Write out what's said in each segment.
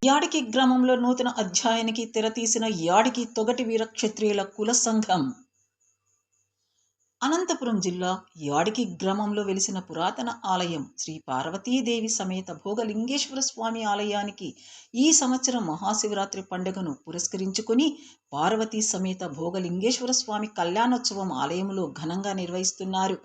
యాడికి గ్రామంలో నూతన అధ్యాయానికి తెరతీసిన యాడికి తొగటి వీర క్షత్రియుల కుల సంఘం. అనంతపురం జిల్లా యాడికి గ్రామంలో వెలిసిన పురాతన ఆలయం శ్రీ పార్వతీదేవి సమేత భోగలింగేశ్వర స్వామి ఆలయానికి ఈ సంవత్సరం మహాశివరాత్రి పండుగను పురస్కరించుకుని పార్వతీ సమేత భోగలింగేశ్వర స్వామి కళ్యాణోత్సవం ఆలయంలో ఘనంగా నిర్వహిస్తున్నారు.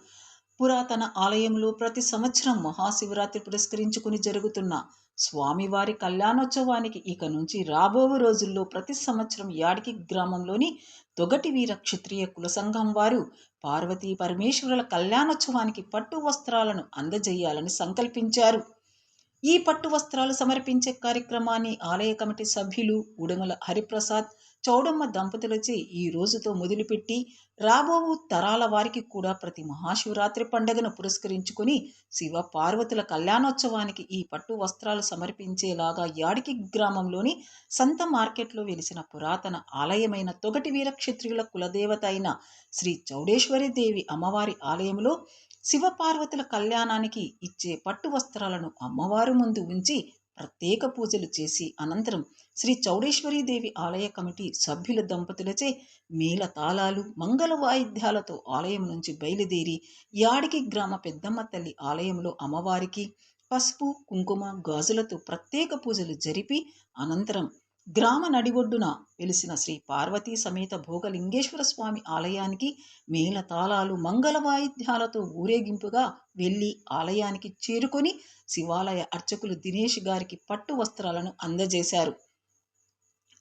పురాతన ఆలయంలో ప్రతి సంవత్సరం మహాశివరాత్రి పురస్కరించుకుని జరుగుతున్న స్వామివారి కళ్యాణోత్సవానికి ఇక నుంచి రాబో రోజుల్లో ప్రతి సంవత్సరం యాడికి గ్రామంలోని తొగటి వీర క్షత్రియ కుల సంఘం వారు పార్వతీ పరమేశ్వరుల కళ్యాణోత్సవానికి పట్టు వస్త్రాలను అందజేయాలని సంకల్పించారు. ఈ పట్టు వస్త్రాలు సమర్పించే కార్యక్రమాన్ని ఆలయ కమిటీ సభ్యులు ఉడమల హరిప్రసాద్, చౌడమ్మ దంపతులచే ఈ రోజుతో మొదలుపెట్టి రాబోవు తరాల వారికి కూడా ప్రతి మహాశివరాత్రి పండుగను పురస్కరించుకుని శివ పార్వతుల కళ్యాణోత్సవానికి ఈ పట్టు వస్త్రాలు సమర్పించేలాగా యాడికి గ్రామంలోని సంత మార్కెట్లో వెలిసిన పురాతన ఆలయమైన తొగటి వీర క్షత్రియుల కులదేవత అయిన శ్రీ చౌడేశ్వరి దేవి అమ్మవారి ఆలయంలో శివపార్వతుల కళ్యాణానికి ఇచ్చే పట్టు వస్త్రాలను అమ్మవారు ముందు ఉంచి ప్రత్యేక పూజలు చేసి అనంతరం శ్రీ చౌడేశ్వరీదేవి ఆలయ కమిటీ సభ్యుల దంపతులచే మేళ తాళాలు, మంగళ వాయిద్యాలతో ఆలయం నుంచి బయలుదేరి యాడికి గ్రామ పెద్దమ్మ తల్లి ఆలయంలో అమ్మవారికి పసుపు, కుంకుమ, గాజులతో ప్రత్యేక పూజలు జరిపి అనంతరం గ్రామ నడిబొడ్డున వెలిసిన శ్రీ పార్వతీ సమేత భోగలింగేశ్వర స్వామి ఆలయానికి మేళ తాళాలు, మంగళ వాయిద్యాలతో ఊరేగింపుగా వెళ్ళి ఆలయానికి చేరుకొని శివాలయ అర్చకులు దినేష్ గారికి పట్టు వస్త్రాలను అందజేశారు.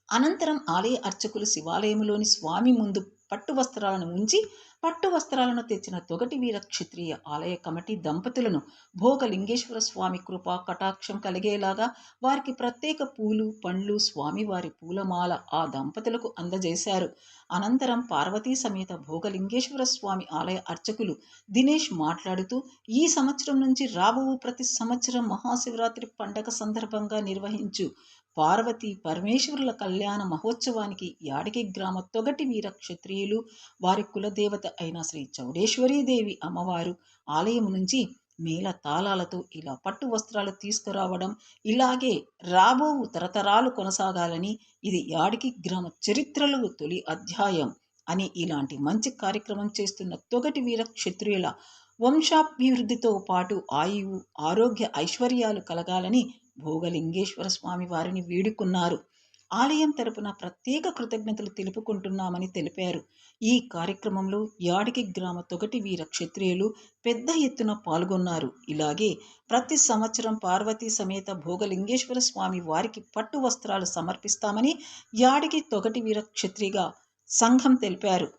అనంతరం ఆలయ అర్చకులు శివాలయంలోని స్వామి ముందు పట్టు వస్త్రాలను ఉంచి పట్టు వస్త్రాలను తెచ్చిన తొగటి వీర క్షత్రియ ఆలయ కమిటీ దంపతులను భోగలింగేశ్వర స్వామి కృపా కటాక్షం కలిగేలాగా వారికి ప్రత్యేక పూలు, పండ్లు, స్వామివారి పూలమాల ఆ దంపతులకు అందజేశారు. అనంతరం పార్వతీ సమేత భోగలింగేశ్వర స్వామి ఆలయ అర్చకులు దినేష్ మాట్లాడుతూ ఈ సంవత్సరం నుంచి రాబో ప్రతి సంవత్సరం మహాశివరాత్రి పండగ సందర్భంగా నిర్వహించు పార్వతీ పరమేశ్వరుల కళ్యాణ మహోత్సవానికి యాడికి గ్రామ తొగటి వీర క్షత్రియులు వారి కులదేవత అయిన శ్రీ చౌడేశ్వరీదేవి అమ్మవారు ఆలయం నుంచి మేళ తాళాలతో ఇలా పట్టు వస్త్రాలు తీసుకురావడం ఇలాగే రాబోవు తరతరాలు కొనసాగాలని, ఇది యాడికి గ్రామ చరిత్రలో తొలి అధ్యాయం అని ఇలాంటి మంచి కార్యక్రమం చేస్తున్న తొగటి వీర క్షత్రియుల వంశాభివృద్ధితో పాటు ఆయువు, ఆరోగ్య, ఐశ్వర్యాలు కలగాలని భోగలింగేశ్వర స్వామి వారిని వేడుకున్నారు. ఆలయం తరపున ప్రత్యేక కృతజ్ఞతలు తెలుపుకుంటున్నామని తెలిపారు. ఈ కార్యక్రమంలో యాడికి గ్రామ తొగటి వీర క్షత్రియులు పెద్ద ఎత్తున పాల్గొన్నారు. ఇలాగే ప్రతి సంవత్సరం పార్వతీ సమేత భోగలింగేశ్వర స్వామి వారికి పట్టు వస్త్రాలు సమర్పిస్తామని యాడికి తొగటి వీర క్షత్రియ సంఘం తెలిపారు.